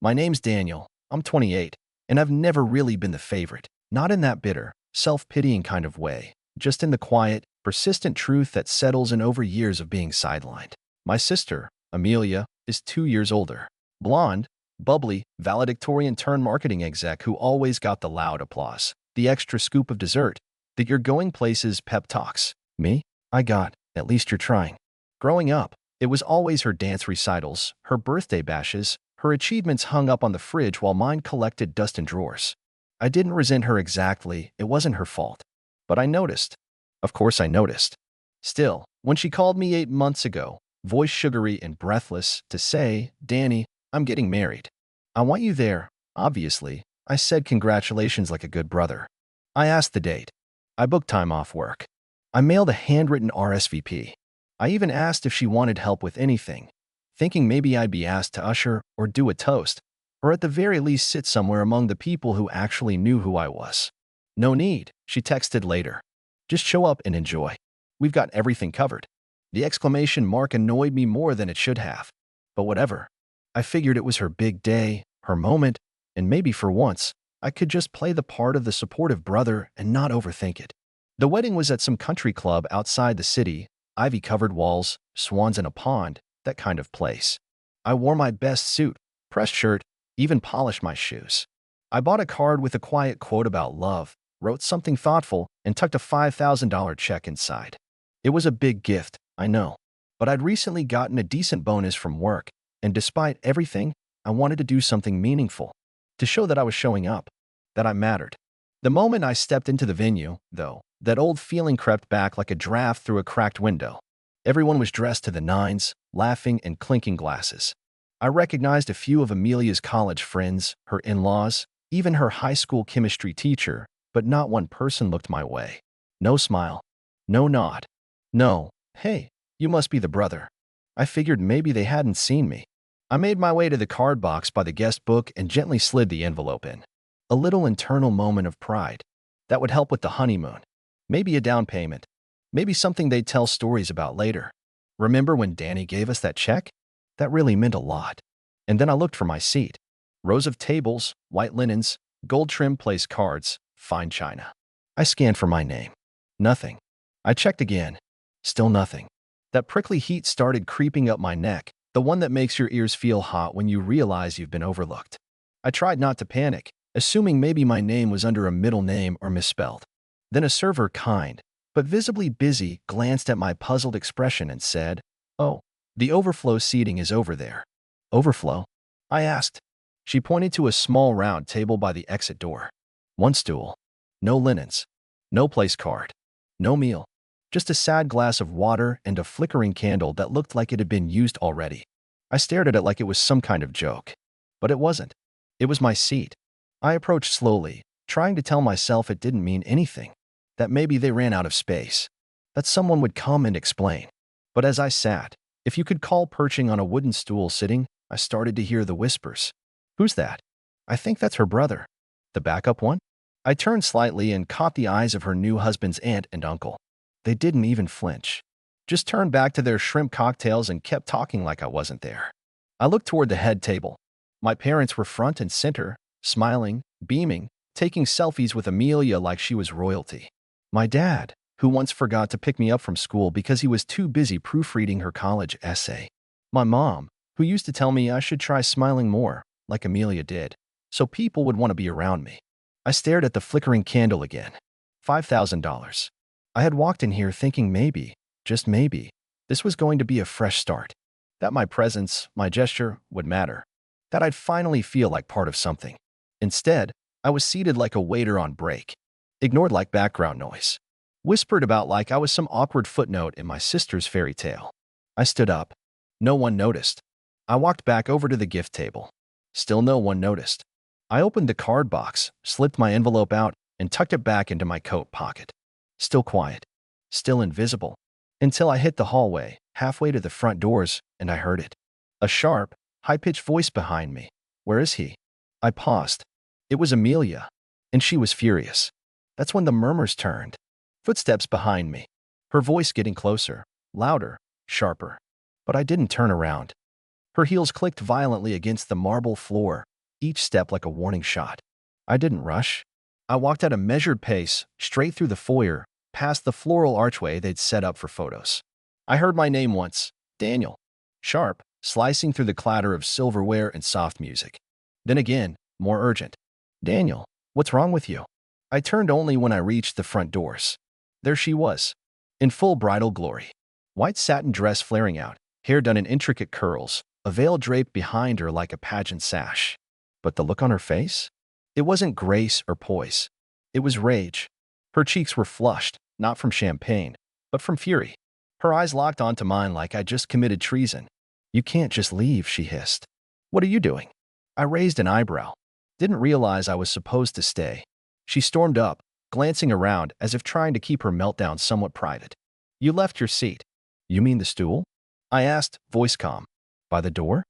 My name's Daniel. I'm 28, and I've never really been the favorite. Not in that bitter, self-pitying kind of way, just in the quiet, persistent truth that settles in over years of being sidelined. My sister, Amelia, is 2 years older. Blonde, bubbly, valedictorian-turned-marketing exec who always got the loud applause, the extra scoop of dessert, the "you're going places" pep talks. Me? I got, "at least you're trying." Growing up, it was always her dance recitals, her birthday bashes, her achievements hung up on the fridge while mine collected dust in drawers. I didn't resent her exactly, it wasn't her fault. But I noticed. Of course I noticed. Still, when she called me 8 months ago, voice sugary and breathless, to say, "Danny, I'm getting married. I want you there," obviously, I said congratulations like a good brother. I asked the date. I booked time off work. I mailed a handwritten RSVP. I even asked if she wanted help with anything, thinking maybe I'd be asked to usher or do a toast, or at the very least sit somewhere among the people who actually knew who I was. "No need," she texted later. "Just show up and enjoy. We've got everything covered." The exclamation mark annoyed me more than it should have. But whatever. I figured it was her big day, her moment, and maybe for once, I could just play the part of the supportive brother and not overthink it. The wedding was at some country club outside the city, ivy-covered walls, swans in a pond, that kind of place. I wore my best suit, pressed shirt, even polished my shoes. I bought a card with a quiet quote about love, wrote something thoughtful, and tucked a $5,000 check inside. It was a big gift, I know, but I'd recently gotten a decent bonus from work, and despite everything, I wanted to do something meaningful, to show that I was showing up, that I mattered. The moment I stepped into the venue, though, that old feeling crept back like a draft through a cracked window. Everyone was dressed to the nines, laughing and clinking glasses. I recognized a few of Amelia's college friends, her in-laws, even her high school chemistry teacher, but not one person looked my way. No smile. No nod. No, "Hey, you must be the brother." I figured maybe they hadn't seen me. I made my way to the card box by the guest book and gently slid the envelope in. A little internal moment of pride. That would help with the honeymoon. Maybe a down payment. Maybe something they'd tell stories about later. Remember when Danny gave us that check? That really meant a lot. And then I looked for my seat. Rows of tables, white linens, gold-trimmed place cards, fine china. I scanned for my name. Nothing. I checked again. Still nothing. That prickly heat started creeping up my neck, the one that makes your ears feel hot when you realize you've been overlooked. I tried not to panic, assuming maybe my name was under a middle name or misspelled. Then a server, kind, but visibly busy, glanced at my puzzled expression and said, "Oh, the overflow seating is over there." "Overflow?" I asked. She pointed to a small round table by the exit door. One stool. No linens. No place card. No meal. Just a sad glass of water and a flickering candle that looked like it had been used already. I stared at it like it was some kind of joke. But it wasn't. It was my seat. I approached slowly, trying to tell myself it didn't mean anything, that maybe they ran out of space, that someone would come and explain. But as I sat, if you could call perching on a wooden stool sitting, I started to hear the whispers. "Who's that?" "I think that's her brother." "The backup one?" I turned slightly and caught the eyes of her new husband's aunt and uncle. They didn't even flinch. Just turned back to their shrimp cocktails and kept talking like I wasn't there. I looked toward the head table. My parents were front and center, smiling, beaming, taking selfies with Amelia like she was royalty. My dad, who once forgot to pick me up from school because he was too busy proofreading her college essay. My mom, who used to tell me I should try smiling more, like Amelia did, so people would want to be around me. I stared at the flickering candle again. $5,000. I had walked in here thinking maybe, just maybe, this was going to be a fresh start. That my presence, my gesture, would matter. That I'd finally feel like part of something. Instead, I was seated like a waiter on break. Ignored like background noise. Whispered about like I was some awkward footnote in my sister's fairy tale. I stood up. No one noticed. I walked back over to the gift table. Still no one noticed. I opened the card box, slipped my envelope out, and tucked it back into my coat pocket. Still quiet. Still invisible. Until I hit the hallway, halfway to the front doors, and I heard it. A sharp, high-pitched voice behind me. "Where is he?" I paused. It was Amelia, and she was furious. That's when the murmurs turned. Footsteps behind me. Her voice getting closer, louder, sharper. But I didn't turn around. Her heels clicked violently against the marble floor, each step like a warning shot. I didn't rush. I walked at a measured pace, straight through the foyer, past the floral archway they'd set up for photos. I heard my name once, Daniel. Sharp, slicing through the clatter of silverware and soft music. Then again, more urgent. Daniel, what's wrong with you? I turned only when I reached the front doors. There she was, in full bridal glory. White satin dress flaring out, hair done in intricate curls, a veil draped behind her like a pageant sash. But the look on her face? It wasn't grace or poise. It was rage. Her cheeks were flushed, not from champagne, but from fury. Her eyes locked onto mine like I'd just committed treason. You can't just leave, she hissed. What are you doing? I raised an eyebrow. Didn't realize I was supposed to stay. She stormed up, glancing around as if trying to keep her meltdown somewhat private. You left your seat. You mean the stool? I asked, voice calm. By the door?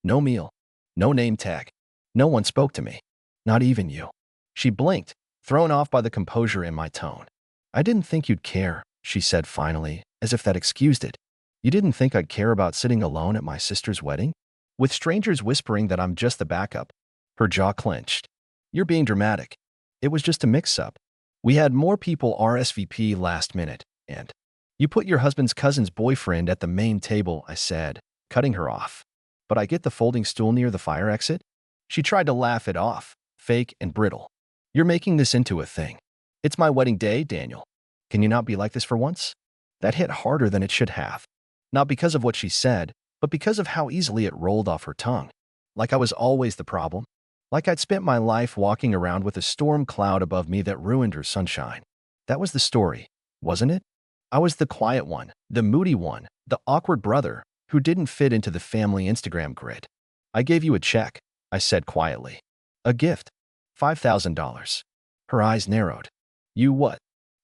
No meal. No name tag. No one spoke to me. Not even you. She blinked, thrown off by the composure in my tone. I didn't think you'd care, she said finally, as if that excused it. You didn't think I'd care about sitting alone at my sister's wedding? With strangers whispering that I'm just the backup. Her jaw clenched. You're being dramatic. It was just a mix-up. We had more people RSVP last minute, and you put your husband's cousin's boyfriend at the main table, I said, cutting her off. But I get the folding stool near the fire exit? She tried to laugh it off, fake and brittle. You're making this into a thing. It's my wedding day, Daniel. Can you not be like this for once? That hit harder than it should have. Not because of what she said, but because of how easily it rolled off her tongue. Like I was always the problem. Like I'd spent my life walking around with a storm cloud above me that ruined her sunshine. That was the story, wasn't it? I was the quiet one, the moody one, the awkward brother who didn't fit into the family Instagram grid. I gave you a check, I said quietly. A gift. $5,000. Her eyes narrowed. You what?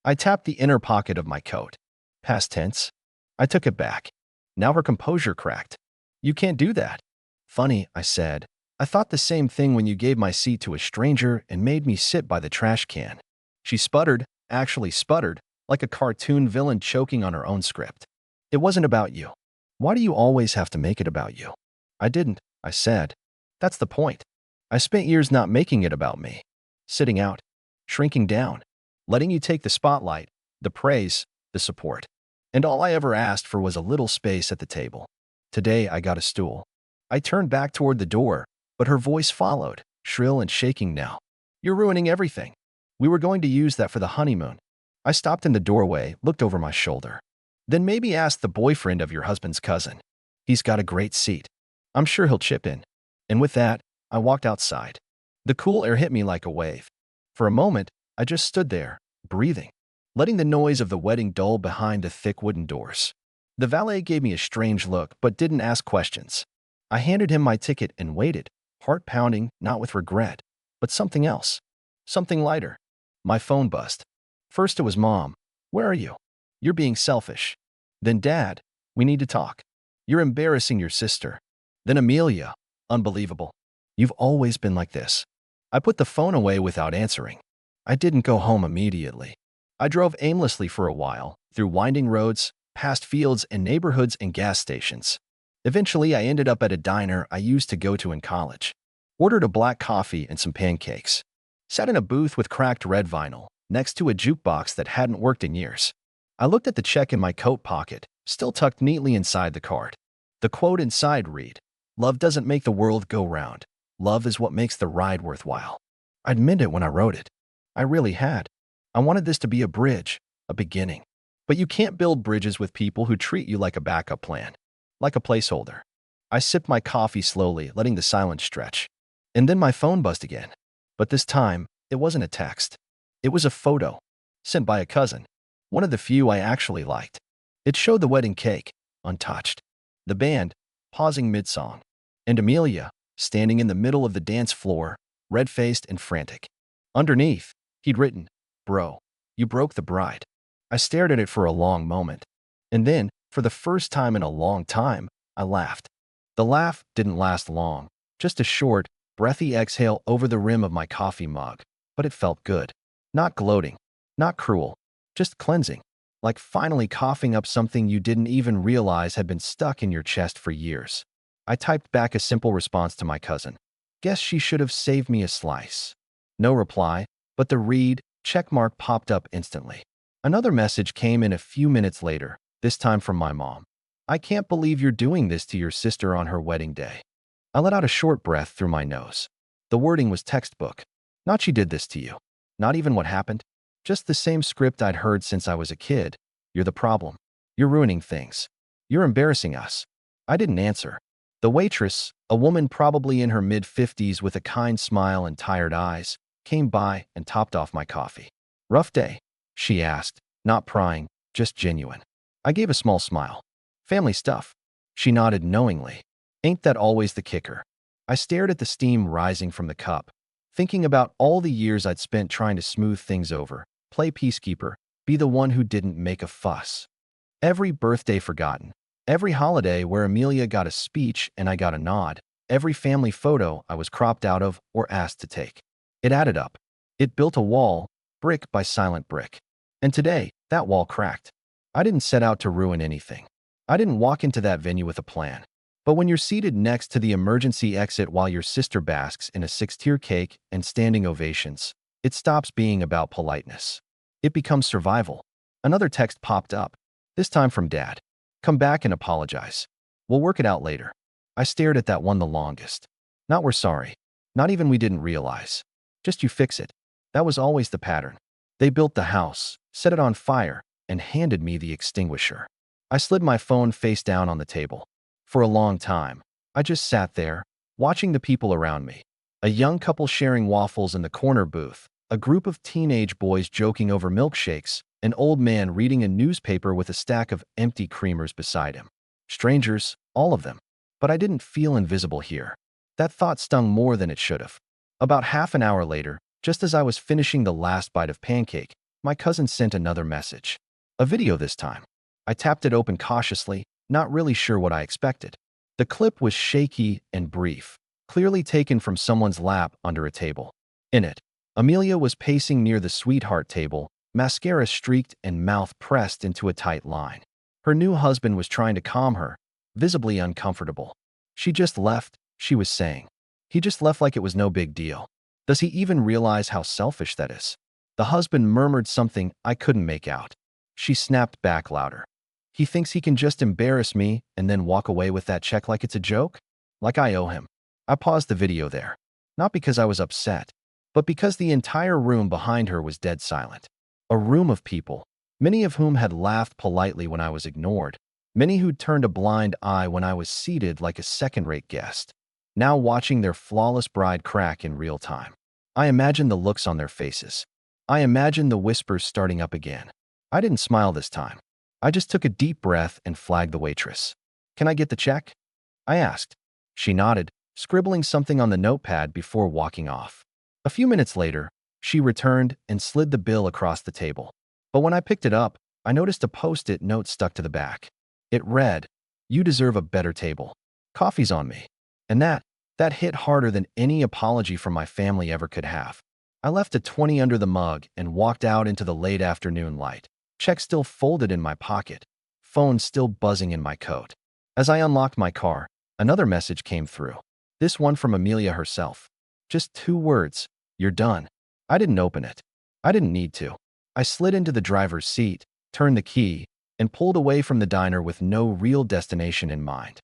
I tapped the inner pocket of my coat. Past tense. I took it back. Now her composure cracked. You can't do that. Funny, I said. I thought the same thing when you gave my seat to a stranger and made me sit by the trash can. She sputtered, actually sputtered, like a cartoon villain choking on her own script. It wasn't about you. Why do you always have to make it about you? I didn't, I said. That's the point. I spent years not making it about me. Sitting out, shrinking down, letting you take the spotlight, the praise, the support. And all I ever asked for was a little space at the table. Today I got a stool. I turned back toward the door, but her voice followed, shrill and shaking now. You're ruining everything. We were going to use that for the honeymoon. I stopped in the doorway, looked over my shoulder. Then maybe ask the boyfriend of your husband's cousin. He's got a great seat. I'm sure he'll chip in. And with that, I walked outside. The cool air hit me like a wave. For a moment, I just stood there, breathing, letting the noise of the wedding dull behind the thick wooden doors. The valet gave me a strange look, but didn't ask questions. I handed him my ticket and waited, heart pounding, not with regret, but something else. Something lighter. My phone buzzed. First it was Mom. Where are you? You're being selfish. Then Dad. We need to talk. You're embarrassing your sister. Then Amelia. Unbelievable. You've always been like this. I put the phone away without answering. I didn't go home immediately. I drove aimlessly for a while, through winding roads, past fields and neighborhoods and gas stations. Eventually, I ended up at a diner I used to go to in college. Ordered a black coffee and some pancakes. Sat in a booth with cracked red vinyl, next to a jukebox that hadn't worked in years. I looked at the check in my coat pocket, still tucked neatly inside the card. The quote inside read, "Love doesn't make the world go round. Love is what makes the ride worthwhile." I'd meant it when I wrote it. I really had. I wanted this to be a bridge, a beginning. But you can't build bridges with people who treat you like a backup plan, like a placeholder. I sipped my coffee slowly, letting the silence stretch. And then my phone buzzed again. But this time, it wasn't a text. It was a photo, sent by a cousin, one of the few I actually liked. It showed the wedding cake, untouched. The band, pausing mid-song. And Amelia, standing in the middle of the dance floor, red-faced and frantic. Underneath, he'd written, "Bro, you broke the bride." I stared at it for a long moment. And then, for the first time in a long time, I laughed. The laugh didn't last long, just a short, breathy exhale over the rim of my coffee mug, but it felt good. Not gloating, not cruel, just cleansing, like finally coughing up something you didn't even realize had been stuck in your chest for years. I typed back a simple response to my cousin. Guess she should have saved me a slice. No reply, but the read checkmark popped up instantly. Another message came in a few minutes later, this time from my mom. I can't believe you're doing this to your sister on her wedding day. I let out a short breath through my nose. The wording was textbook. Not she did this to you. Not even what happened. Just the same script I'd heard since I was a kid. You're the problem. You're ruining things. You're embarrassing us. I didn't answer. The waitress, a woman probably in her mid-50s with a kind smile and tired eyes, came by and topped off my coffee. Rough day? She asked, not prying, just genuine. I gave a small smile. Family stuff. She nodded knowingly. Ain't that always the kicker? I stared at the steam rising from the cup, thinking about all the years I'd spent trying to smooth things over, play peacekeeper, be the one who didn't make a fuss. Every birthday forgotten. Every holiday where Amelia got a speech and I got a nod. Every family photo I was cropped out of or asked to take. It added up. It built a wall, brick by silent brick. And today, that wall cracked. I didn't set out to ruin anything. I didn't walk into that venue with a plan. But when you're seated next to the emergency exit while your sister basks in a 6-tier cake and standing ovations, it stops being about politeness. It becomes survival. Another text popped up, this time from Dad. Come back and apologize. We'll work it out later. I stared at that one the longest. Not we're sorry. Not even we didn't realize. Just you fix it. That was always the pattern. They built the house, set it on fire, and handed me the extinguisher. I slid my phone face down on the table. For a long time, I just sat there, watching the people around me. A young couple sharing waffles in the corner booth, a group of teenage boys joking over milkshakes, an old man reading a newspaper with a stack of empty creamers beside him. Strangers, all of them. But I didn't feel invisible here. That thought stung more than it should have. About half an hour later, just as I was finishing the last bite of pancake, my cousin sent another message. A video this time. I tapped it open cautiously, not really sure what I expected. The clip was shaky and brief, clearly taken from someone's lap under a table. In it, Amelia was pacing near the sweetheart table, mascara streaked and mouth pressed into a tight line. Her new husband was trying to calm her, visibly uncomfortable. She just left, she was saying. He just left like it was no big deal. Does he even realize how selfish that is? The husband murmured something I couldn't make out. She snapped back louder. He thinks he can just embarrass me and then walk away with that check like it's a joke? Like I owe him. I paused the video there. Not because I was upset, but because the entire room behind her was dead silent. A room of people, many of whom had laughed politely when I was ignored, many who'd turned a blind eye when I was seated like a second-rate guest, now watching their flawless bride crack in real time. I imagined the looks on their faces. I imagined the whispers starting up again. I didn't smile this time. I just took a deep breath and flagged the waitress. Can I get the check? I asked. She nodded, scribbling something on the notepad before walking off. A few minutes later, she returned and slid the bill across the table. But when I picked it up, I noticed a post-it note stuck to the back. It read, "You deserve a better table. Coffee's on me." And that hit harder than any apology from my family ever could have. I left a 20 under the mug and walked out into the late afternoon light. Check still folded in my pocket, phone still buzzing in my coat. As I unlocked my car, another message came through. This one from Amelia herself. Just 2 words, "You're done." I didn't open it. I didn't need to. I slid into the driver's seat, turned the key, and pulled away from the diner with no real destination in mind.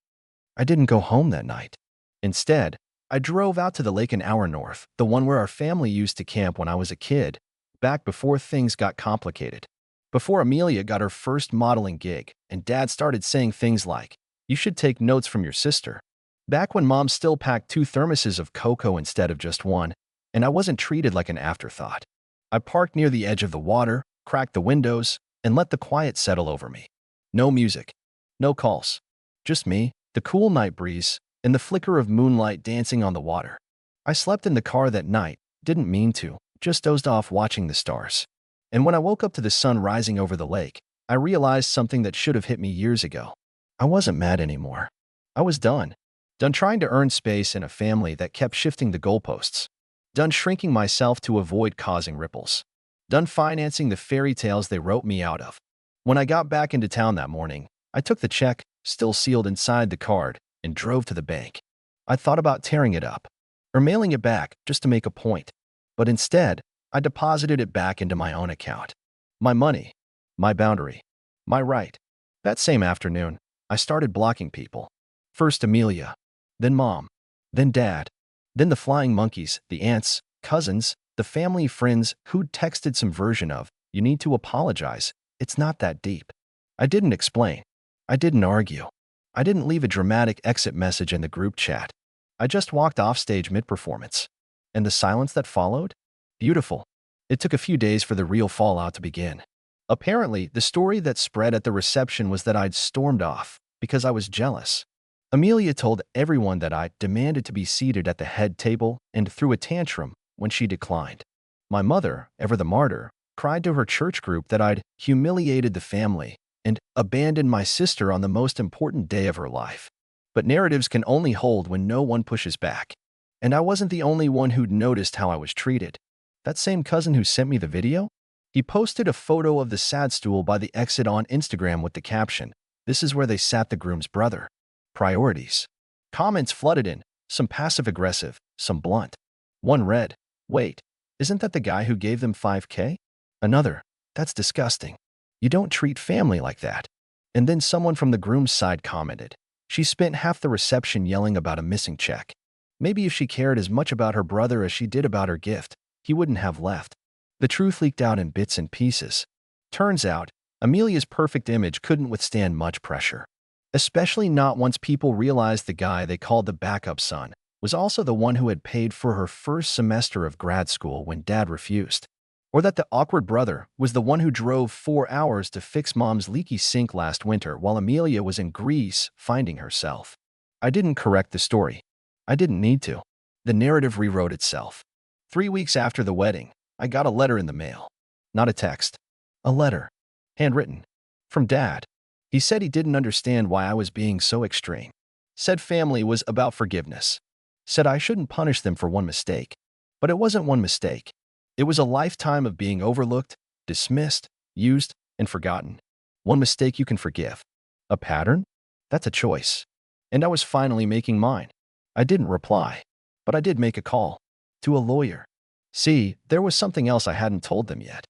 I didn't go home that night. Instead, I drove out to the lake an hour north, the one where our family used to camp when I was a kid, back before things got complicated. Before Amelia got her first modeling gig, and Dad started saying things like, "You should take notes from your sister." Back when Mom still packed 2 thermoses of cocoa instead of just one, and I wasn't treated like an afterthought. I parked near the edge of the water, cracked the windows, and let the quiet settle over me. No music, no calls, just me, the cool night breeze, and the flicker of moonlight dancing on the water. I slept in the car that night, didn't mean to, just dozed off watching the stars. And when I woke up to the sun rising over the lake, I realized something that should have hit me years ago. I wasn't mad anymore. I was done. Done trying to earn space in a family that kept shifting the goalposts. Done shrinking myself to avoid causing ripples. Done financing the fairy tales they wrote me out of. When I got back into town that morning, I took the check, still sealed inside the card, and drove to the bank. I thought about tearing it up. or mailing it back just to make a point. But instead, I deposited it back into my own account. My money, my boundary, my right. That same afternoon, I started blocking people. First Amelia, then Mom, then Dad, then the flying monkeys, the aunts, cousins, the family friends who'd texted some version of, "You need to apologize. It's not that deep." I didn't explain. I didn't argue. I didn't leave a dramatic exit message in the group chat. I just walked off stage mid-performance. And the silence that followed? Beautiful. It took a few days for the real fallout to begin. Apparently, the story that spread at the reception was that I'd stormed off because I was jealous. Amelia told everyone that I demanded to be seated at the head table and threw a tantrum when she declined. My mother, ever the martyr, cried to her church group that I'd humiliated the family and abandoned my sister on the most important day of her life. But narratives can only hold when no one pushes back. And I wasn't the only one who'd noticed how I was treated. That same cousin who sent me the video? He posted a photo of the sad stool by the exit on Instagram with the caption, "This is where they sat the groom's brother." Priorities. Comments flooded in, some passive-aggressive, some blunt. One read, "Wait, isn't that the guy who gave them $5K?" Another, "That's disgusting. You don't treat family like that." And then someone from the groom's side commented, "She spent half the reception yelling about a missing check. Maybe if she cared as much about her brother as she did about her gift, he wouldn't have left." The truth leaked out in bits and pieces. Turns out, Amelia's perfect image couldn't withstand much pressure. Especially not once people realized the guy they called the backup son was also the one who had paid for her first semester of grad school when Dad refused. Or that the awkward brother was the one who drove 4 hours to fix Mom's leaky sink last winter while Amelia was in Greece finding herself. I didn't correct the story. I didn't need to. The narrative rewrote itself. 3 weeks after the wedding, I got a letter in the mail. Not a text. A letter. Handwritten. From Dad. He said he didn't understand why I was being so extreme. Said family was about forgiveness. Said I shouldn't punish them for one mistake. But it wasn't one mistake. It was a lifetime of being overlooked, dismissed, used, and forgotten. One mistake you can forgive. A pattern? That's a choice. And I was finally making mine. I didn't reply, but I did make a call. To a lawyer. See, there was something else I hadn't told them yet.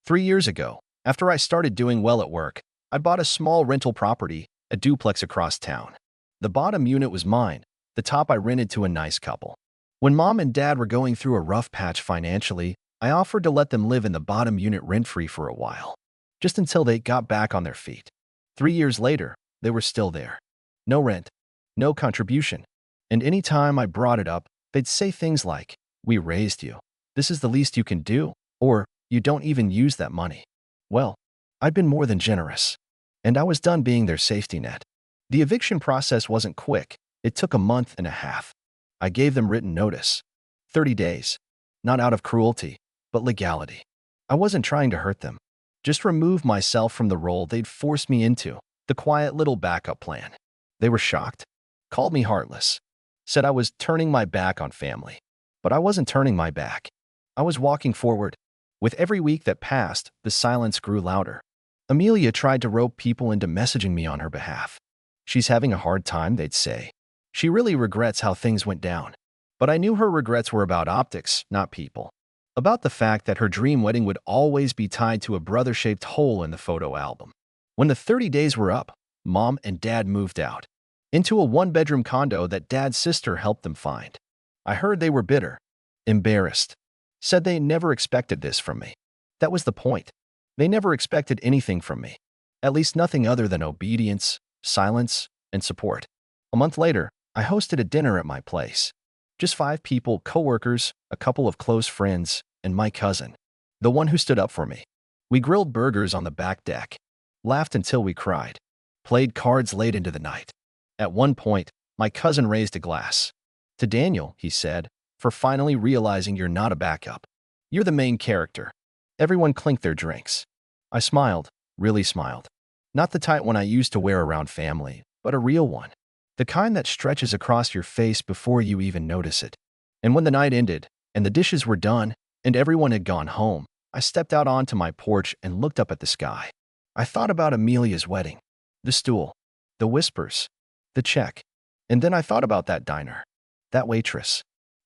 3 years ago, after I started doing well at work, I bought a small rental property, a duplex across town. The bottom unit was mine, the top I rented to a nice couple. When Mom and Dad were going through a rough patch financially, I offered to let them live in the bottom unit rent-free for a while, just until they got back on their feet. 3 years later, they were still there. No rent, no contribution. And any time I brought it up, they'd say things like, "We raised you. This is the least you can do," or "You don't even use that money." Well, I'd been more than generous. And I was done being their safety net. The eviction process wasn't quick. It took a month and a half. I gave them written notice. 30 days. Not out of cruelty, but legality. I wasn't trying to hurt them. Just remove myself from the role they'd forced me into, the quiet little backup plan. They were shocked. Called me heartless. Said I was turning my back on family. But I wasn't turning my back. I was walking forward. With every week that passed, the silence grew louder. Amelia tried to rope people into messaging me on her behalf. She's having a hard time, they'd say. She really regrets how things went down. But I knew her regrets were about optics, not people. About the fact that her dream wedding would always be tied to a brother-shaped hole in the photo album. When the 30 days were up, Mom and Dad moved out. Into a one-bedroom condo that Dad's sister helped them find. I heard they were bitter. Embarrassed. Said they never expected this from me. That was the point. They never expected anything from me. At least nothing other than obedience, silence, and support. A month later, I hosted a dinner at my place. Just 5 people, coworkers, a couple of close friends, and my cousin, the one who stood up for me. We grilled burgers on the back deck, laughed until we cried, played cards late into the night. At one point, my cousin raised a glass. "To Daniel," he said, "for finally realizing you're not a backup. You're the main character." Everyone clinked their drinks. I smiled, really smiled. Not the tight one I used to wear around family, but a real one. The kind that stretches across your face before you even notice it. And when the night ended, and the dishes were done, and everyone had gone home, I stepped out onto my porch and looked up at the sky. I thought about Amelia's wedding, the stool, the whispers, the check. And then I thought about that diner, that waitress,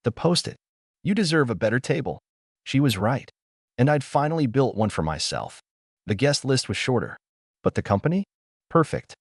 The post-it. You deserve a better table. She was right. And I'd finally built one for myself. The guest list was shorter. But the company? Perfect.